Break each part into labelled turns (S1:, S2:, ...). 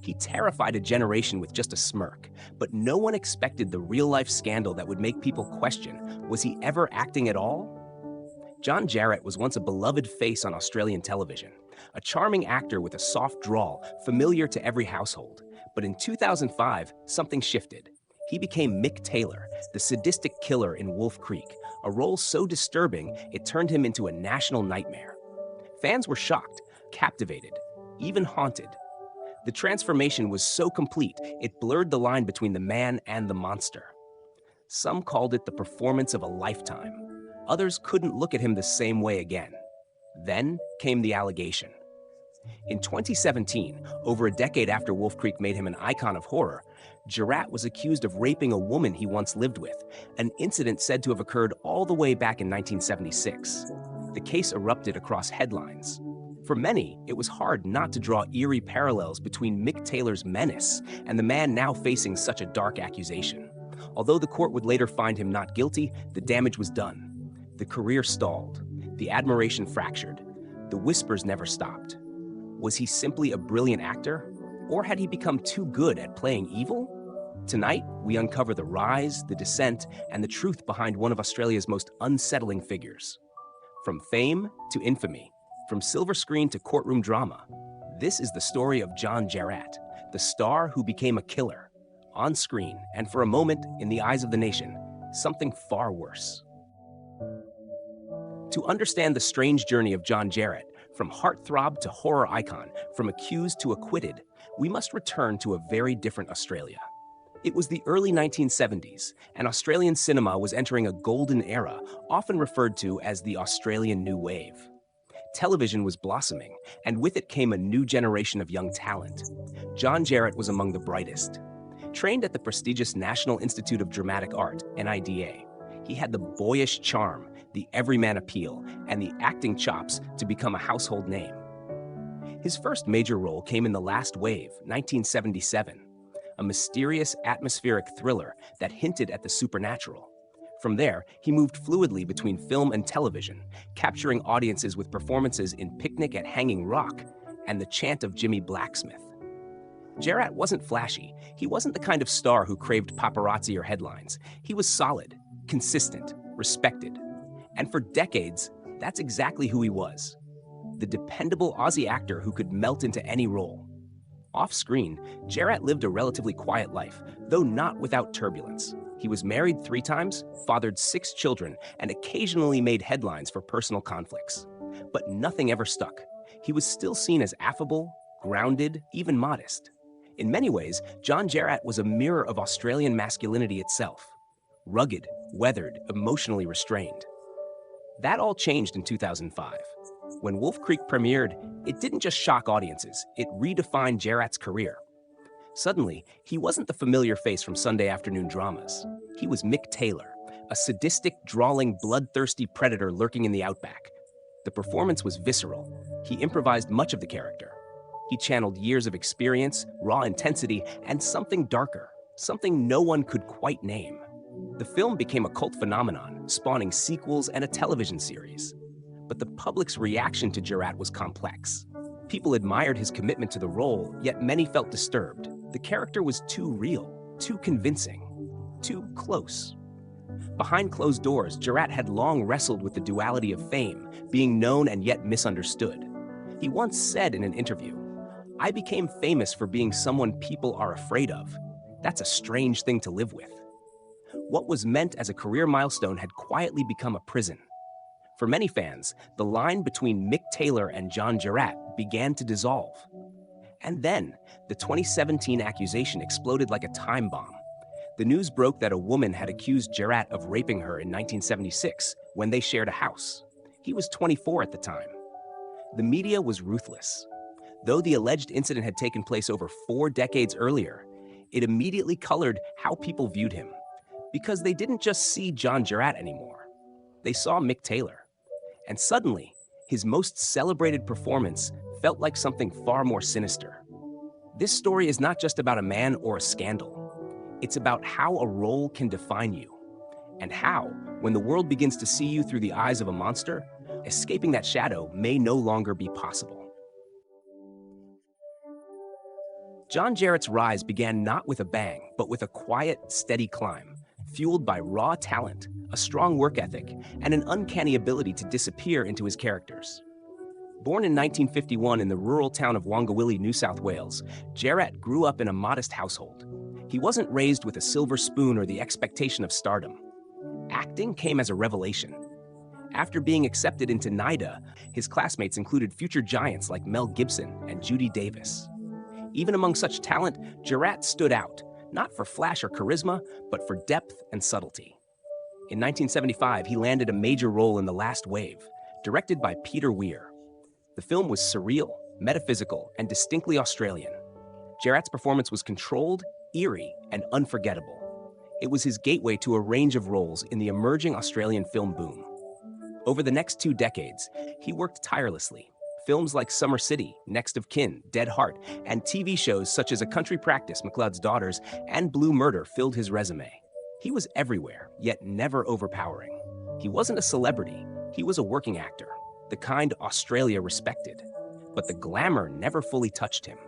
S1: He terrified a generation with just a smirk, but no one expected the real-life scandal that would make people question, was he ever acting at all? John Jarratt was once a beloved face on Australian television, a charming actor with a soft drawl familiar to every household. But in 2005, something shifted. He became Mick Taylor, the sadistic killer in Wolf Creek, a role so disturbing it turned him into a national nightmare. Fans were shocked, captivated, even haunted. The transformation was so complete, it blurred the line between the man and the monster. Some called it the performance of a lifetime. Others couldn't look at him the same way again. Then came the allegation. In 2017, over a decade after Wolf Creek made him an icon of horror, Jarratt was accused of raping a woman he once lived with, an incident said to have occurred all the way back in 1976. The case erupted across headlines. For many, it was hard not to draw eerie parallels between Mick Taylor's menace and the man now facing such a dark accusation. Although the court would later find him not guilty, the damage was done. The career stalled. The admiration fractured. The whispers never stopped. Was he simply a brilliant actor? Or had he become too good at playing evil? Tonight, we uncover the rise, the descent, and the truth behind one of Australia's most unsettling figures. From fame to infamy, from silver screen to courtroom drama, this is the story of John Jarratt, the star who became a killer, on screen, and for a moment, in the eyes of the nation, something far worse. To understand the strange journey of John Jarratt, from heartthrob to horror icon, from accused to acquitted, we must return to a very different Australia. It was the early 1970s, and Australian cinema was entering a golden era, often referred to as the Australian New Wave. Television was blossoming, and with it came a new generation of young talent. John Jarratt was among the brightest. Trained at the prestigious National Institute of Dramatic Art, NIDA, he had the boyish charm, the everyman appeal, and the acting chops to become a household name. His first major role came in The Last Wave, 1977, a mysterious, atmospheric thriller that hinted at the supernatural. From there, he moved fluidly between film and television, capturing audiences with performances in Picnic at Hanging Rock and The Chant of Jimmy Blacksmith. Jarratt wasn't flashy. He wasn't the kind of star who craved paparazzi or headlines. He was solid, consistent, respected. And for decades, that's exactly who he was. The dependable Aussie actor who could melt into any role. Off-screen, Jarratt lived a relatively quiet life, though not without turbulence. He was married 3 times, fathered 6 children, and occasionally made headlines for personal conflicts. But nothing ever stuck. He was still seen as affable, grounded, even modest. In many ways, John Jarratt was a mirror of Australian masculinity itself. Rugged, weathered, emotionally restrained. That all changed in 2005. When Wolf Creek premiered, it didn't just shock audiences, it redefined Jarratt's career. Suddenly, he wasn't the familiar face from Sunday afternoon dramas. He was Mick Taylor, a sadistic, drawling, bloodthirsty predator lurking in the outback. The performance was visceral. He improvised much of the character. He channeled years of experience, raw intensity, and something darker, something no one could quite name. The film became a cult phenomenon, spawning sequels and a television series. But the public's reaction to Jarratt was complex. People admired his commitment to the role, yet many felt disturbed. The character was too real, too convincing, too close. Behind closed doors, Jarratt had long wrestled with the duality of fame, being known and yet misunderstood. He once said in an interview, "I became famous for being someone people are afraid of. That's a strange thing to live with." What was meant as a career milestone had quietly become a prison. For many fans, the line between Mick Taylor and John Jarratt began to dissolve. And then, the 2017 accusation exploded like a time bomb. The news broke that a woman had accused Jarratt of raping her in 1976 when they shared a house. He was 24 at the time. The media was ruthless. Though the alleged incident had taken place over 4 decades earlier, it immediately colored how people viewed him. Because they didn't just see John Jarratt anymore. They saw Mick Taylor. And suddenly, his most celebrated performance felt like something far more sinister. This story is not just about a man or a scandal. It's about how a role can define you, and how, When the world begins to see you through the eyes of a monster, escaping that shadow may no longer be possible. John Jarratt's rise began not with a bang, but with a quiet, steady climb, fueled by raw talent, a strong work ethic, and an uncanny ability to disappear into his characters. Born in 1951 in the rural town of Wongawilli, New South Wales, Jarratt grew up in a modest household. He wasn't raised with a silver spoon or the expectation of stardom. Acting came as a revelation. After being accepted into NIDA, his classmates included future giants like Mel Gibson and Judy Davis. Even among such talent, Jarratt stood out, not for flash or charisma, but for depth and subtlety. In 1975, he landed a major role in The Last Wave, directed by Peter Weir. The film was surreal, metaphysical, and distinctly Australian. Jarratt's performance was controlled, eerie, and unforgettable. It was his gateway to a range of roles in the emerging Australian film boom. Over the next 2 decades, he worked tirelessly. Films like Summer City, Next of Kin, Dead Heart, and TV shows such as A Country Practice, McLeod's Daughters, and Blue Murder filled his resume. He was everywhere, yet never overpowering. He wasn't a celebrity, he was a working actor, the kind Australia respected. But the glamour never fully touched him.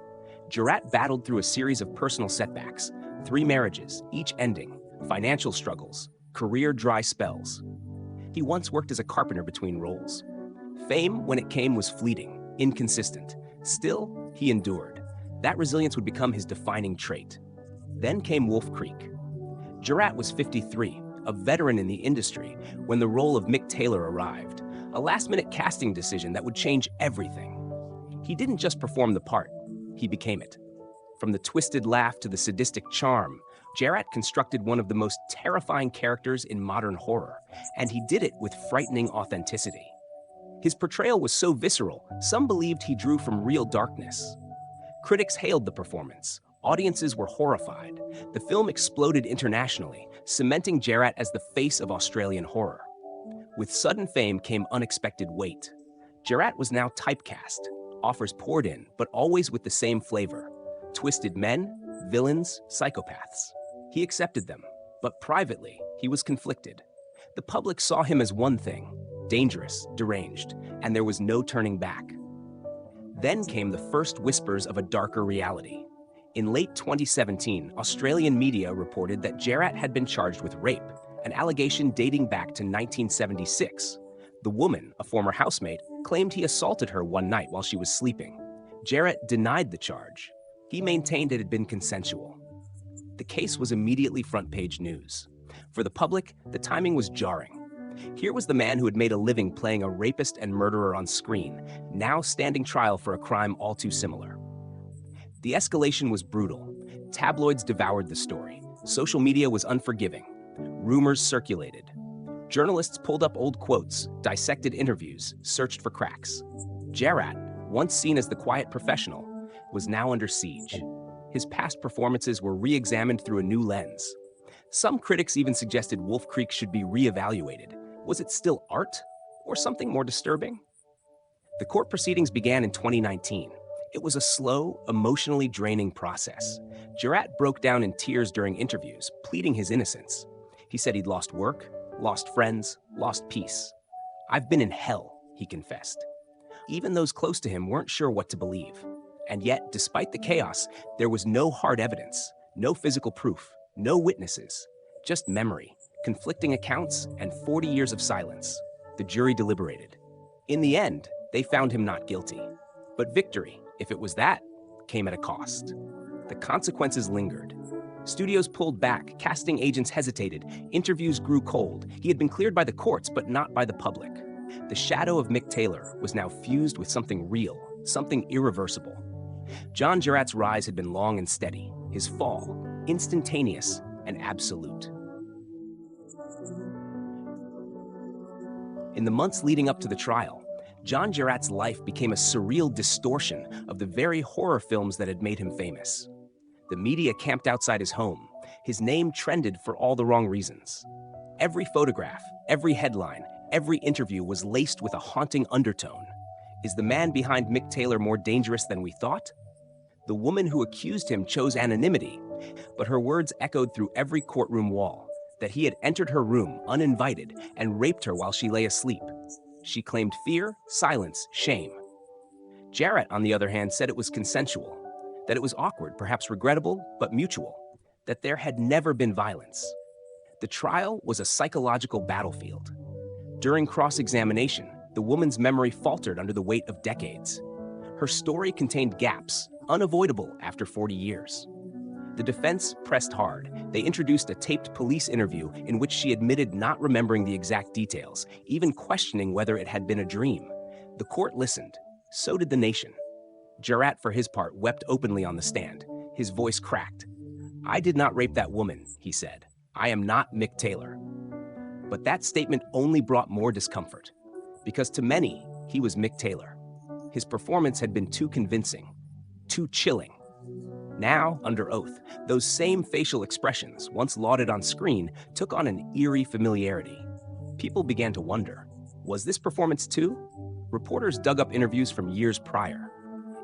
S1: Jarratt battled through a series of personal setbacks, 3 marriages, each ending, financial struggles, career dry spells. He once worked as a carpenter between roles. Fame, when it came, was fleeting, inconsistent. Still, he endured. That resilience would become his defining trait. Then came Wolf Creek. Jarratt was 53, a veteran in the industry, when the role of Mick Taylor arrived, a last-minute casting decision that would change everything. He didn't just perform the part, he became it. From the twisted laugh to the sadistic charm, Jarratt constructed one of the most terrifying characters in modern horror, and he did it with frightening authenticity. His portrayal was so visceral, some believed he drew from real darkness. Critics hailed the performance. Audiences were horrified. The film exploded internationally, cementing Jarratt as the face of Australian horror. With sudden fame came unexpected weight. Jarratt was now typecast, offers poured in, but always with the same flavor. Twisted men, villains, psychopaths. He accepted them, but privately, he was conflicted. The public saw him as one thing: dangerous, deranged, and there was no turning back. Then came the first whispers of a darker reality. In late 2017, Australian media reported that Jarratt had been charged with rape, an allegation dating back to 1976. The woman, a former housemate, claimed he assaulted her one night while she was sleeping. Jarratt denied the charge. He maintained it had been consensual. The case was immediately front-page news. For the public, the timing was jarring. Here was the man who had made a living playing a rapist and murderer on screen, now standing trial for a crime all too similar. The escalation was brutal. Tabloids devoured the story. Social media was unforgiving. Rumors circulated. Journalists pulled up old quotes, dissected interviews, searched for cracks. Jarratt, once seen as the quiet professional, was now under siege. His past performances were re-examined through a new lens. Some critics even suggested Wolf Creek should be re-evaluated. Was it still art, or something more disturbing? The court proceedings began in 2019. It was a slow, emotionally draining process. Jarratt broke down in tears during interviews, pleading his innocence. He said he'd lost work, lost friends, lost peace. "I've been in hell," he confessed. Even those close to him weren't sure what to believe. And yet, despite the chaos, there was no hard evidence, no physical proof, no witnesses, just memory, conflicting accounts, and 40 years of silence. The jury deliberated. In the end, they found him not guilty. But victory, if it was that, came at a cost. The consequences lingered. Studios pulled back, casting agents hesitated, interviews grew cold. He had been cleared by the courts, but not by the public. The shadow of Mick Taylor was now fused with something real, something irreversible. John Jarratt's rise had been long and steady, his fall instantaneous and absolute. In the months leading up to the trial, John Jarratt's life became a surreal distortion of the very horror films that had made him famous. The media camped outside his home. His name trended for all the wrong reasons. Every photograph, every headline, every interview was laced with a haunting undertone. Is the man behind Mick Taylor more dangerous than we thought? The woman who accused him chose anonymity, but her words echoed through every courtroom wall. that he had entered her room uninvited and raped her while she lay asleep. She claimed fear, silence, shame. Jarratt, on the other hand, said it was consensual, that it was awkward, perhaps regrettable, but mutual, that there had never been violence. The trial was a psychological battlefield. During cross-examination, the woman's memory faltered under the weight of decades. Her story contained gaps, unavoidable after 40 years. The defense pressed hard. They introduced a taped police interview in which she admitted not remembering the exact details, even questioning whether it had been a dream. The court listened. So did the nation. Jarratt, for his part, wept openly on the stand. His voice cracked. "I did not rape that woman," he said. "I am not Mick Taylor." But that statement only brought more discomfort, because to many, he was Mick Taylor. His performance had been too convincing, too chilling. Now, under oath, those same facial expressions, once lauded on screen, took on an eerie familiarity. People began to wonder, was this performance too? Reporters dug up interviews from years prior.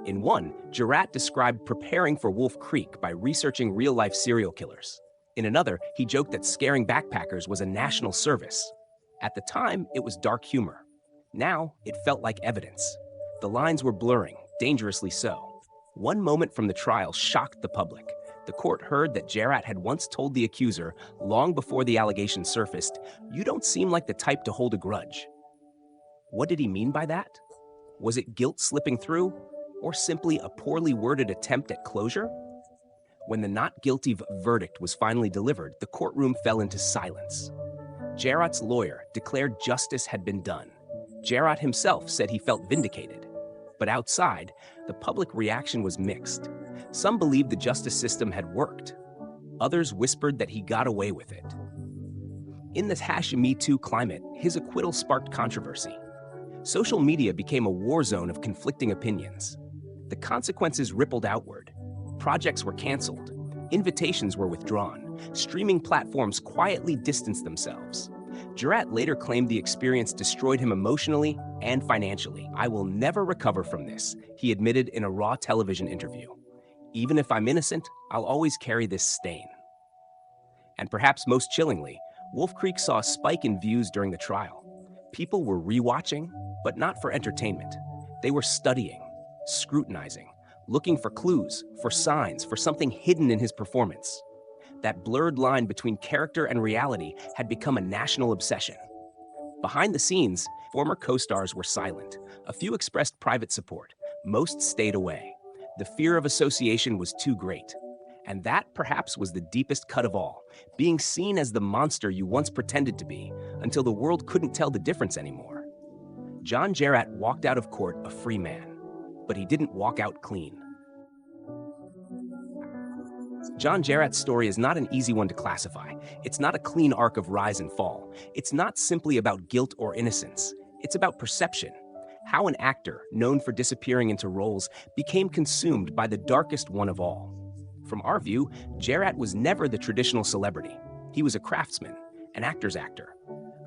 S1: In one, Jarratt described preparing for Wolf Creek by researching real-life serial killers. In another, he joked that scaring backpackers was a national service. At the time, it was dark humor. Now, it felt like evidence. The lines were blurring, dangerously so. One moment from the trial shocked the public. The court heard that Jarratt had once told the accuser, long before the allegation surfaced, "You don't seem like the type to hold a grudge." What did he mean by that? Was it guilt slipping through, or simply a poorly worded attempt at closure? When the not guilty verdict was finally delivered, the courtroom fell into silence. Jarratt's lawyer declared justice had been done. Jarratt himself said he felt vindicated. But outside, the public reaction was mixed. Some believed the justice system had worked. Others whispered that he got away with it. In this #Me Too climate, his acquittal sparked controversy. Social media became a war zone of conflicting opinions. The consequences rippled outward. Projects were canceled. Invitations were withdrawn. Streaming platforms quietly distanced themselves. Jarratt later claimed the experience destroyed him emotionally and financially. "I will never recover from this," he admitted in a Raw television interview. "Even if I'm innocent, I'll always carry this stain." And perhaps most chillingly, Wolf Creek saw a spike in views during the trial. People were rewatching, but not for entertainment. They were studying, scrutinizing, looking for clues, for signs, for something hidden in his performance. That blurred line between character and reality had become a national obsession. Behind the scenes, former co-stars were silent. A few expressed private support. Most stayed away. The fear of association was too great. And that, perhaps, was the deepest cut of all, being seen as the monster you once pretended to be, until the world couldn't tell the difference anymore. John Jarratt walked out of court a free man. But he didn't walk out clean. John Jarratt's story is not an easy one to classify. It's not a clean arc of rise and fall. It's not simply about guilt or innocence. It's about perception. How an actor, known for disappearing into roles, became consumed by the darkest one of all. From our view, Jarratt was never the traditional celebrity. He was a craftsman, an actor's actor.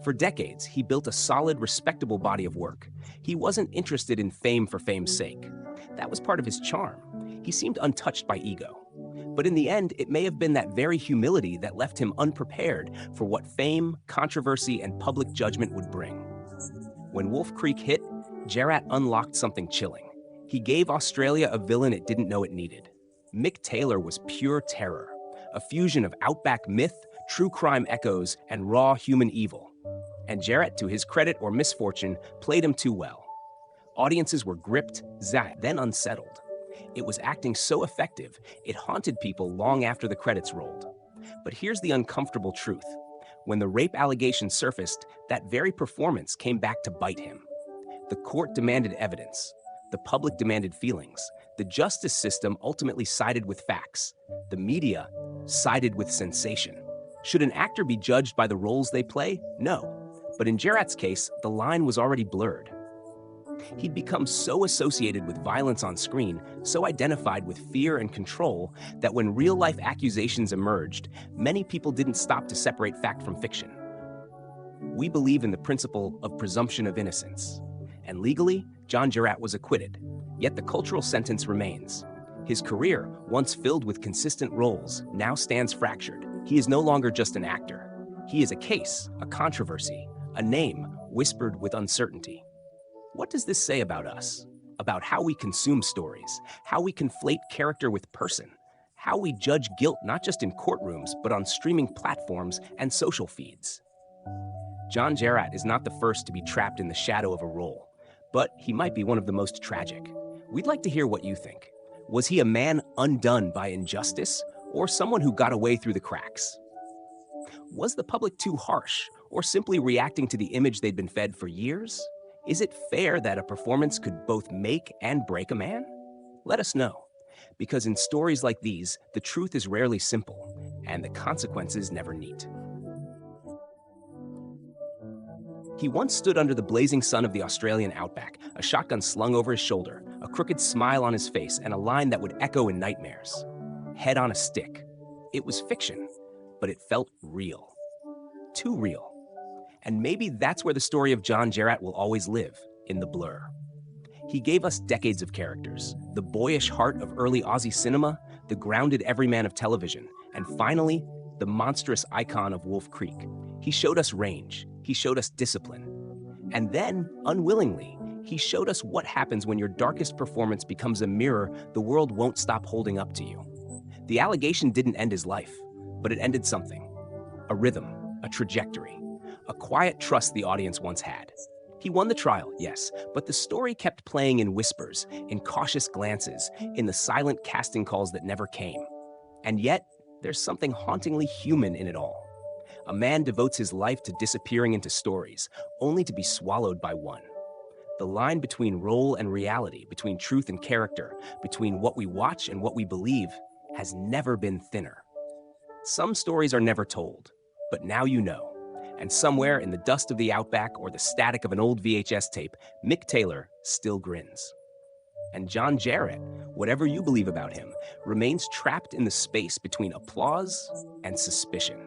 S1: For decades, he built a solid, respectable body of work. He wasn't interested in fame for fame's sake. That was part of his charm. He seemed untouched by ego. But in the end, it may have been that very humility that left him unprepared for what fame, controversy, and public judgment would bring. When Wolf Creek hit, Jarratt unlocked something chilling. He gave Australia a villain it didn't know it needed. Mick Taylor was pure terror, a fusion of outback myth, true crime echoes, and raw human evil. And Jarratt, to his credit or misfortune, played him too well. Audiences were gripped, zapped, then unsettled. It was acting so effective, it haunted people long after the credits rolled. But here's the uncomfortable truth. When the rape allegation surfaced, that very performance came back to bite him. The court demanded evidence. The public demanded feelings. The justice system ultimately sided with facts. The media sided with sensation. Should an actor be judged by the roles they play? No. But in Jarratt's case, the line was already blurred. He'd become so associated with violence on screen, so identified with fear and control, that when real-life accusations emerged, many people didn't stop to separate fact from fiction. We believe in the principle of presumption of innocence. And legally, John Jarratt was acquitted. Yet the cultural sentence remains. His career, once filled with consistent roles, now stands fractured. He is no longer just an actor. He is a case, a controversy, a name whispered with uncertainty. What does this say about us? About how we consume stories, how we conflate character with person, how we judge guilt not just in courtrooms, but on streaming platforms and social feeds. John Jarratt is not the first to be trapped in the shadow of a role, but he might be one of the most tragic. We'd like to hear what you think. Was he a man undone by injustice, or someone who got away through the cracks? Was the public too harsh, or simply reacting to the image they'd been fed for years? Is it fair that a performance could both make and break a man? Let us know, because in stories like these, the truth is rarely simple, and the consequences never neat. He once stood under the blazing sun of the Australian outback, a shotgun slung over his shoulder, a crooked smile on his face, and a line that would echo in nightmares. Head on a stick. It was fiction, but it felt real. Too real. And maybe that's where the story of John Jarratt will always live, in the blur. He gave us decades of characters, the boyish heart of early Aussie cinema, the grounded everyman of television, and finally, the monstrous icon of Wolf Creek. He showed us range. He showed us discipline. And then, unwillingly, he showed us what happens when your darkest performance becomes a mirror the world won't stop holding up to you. The allegation didn't end his life, but it ended something. A rhythm, a trajectory, a quiet trust the audience once had. He won the trial, yes, but the story kept playing in whispers, in cautious glances, in the silent casting calls that never came. And yet, there's something hauntingly human in it all. A man devotes his life to disappearing into stories, only to be swallowed by one. The line between role and reality, between truth and character, between what we watch and what we believe, has never been thinner. Some stories are never told, but now you know. And somewhere in the dust of the outback or the static of an old VHS tape, Mick Taylor still grins. And John Jarratt, whatever you believe about him, remains trapped in the space between applause and suspicion.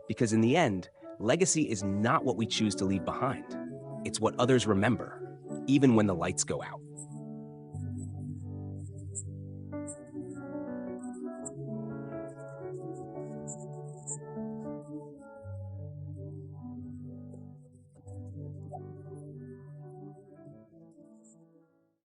S1: Because in the end, legacy is not what we choose to leave behind. It's what others remember, even when the lights go out.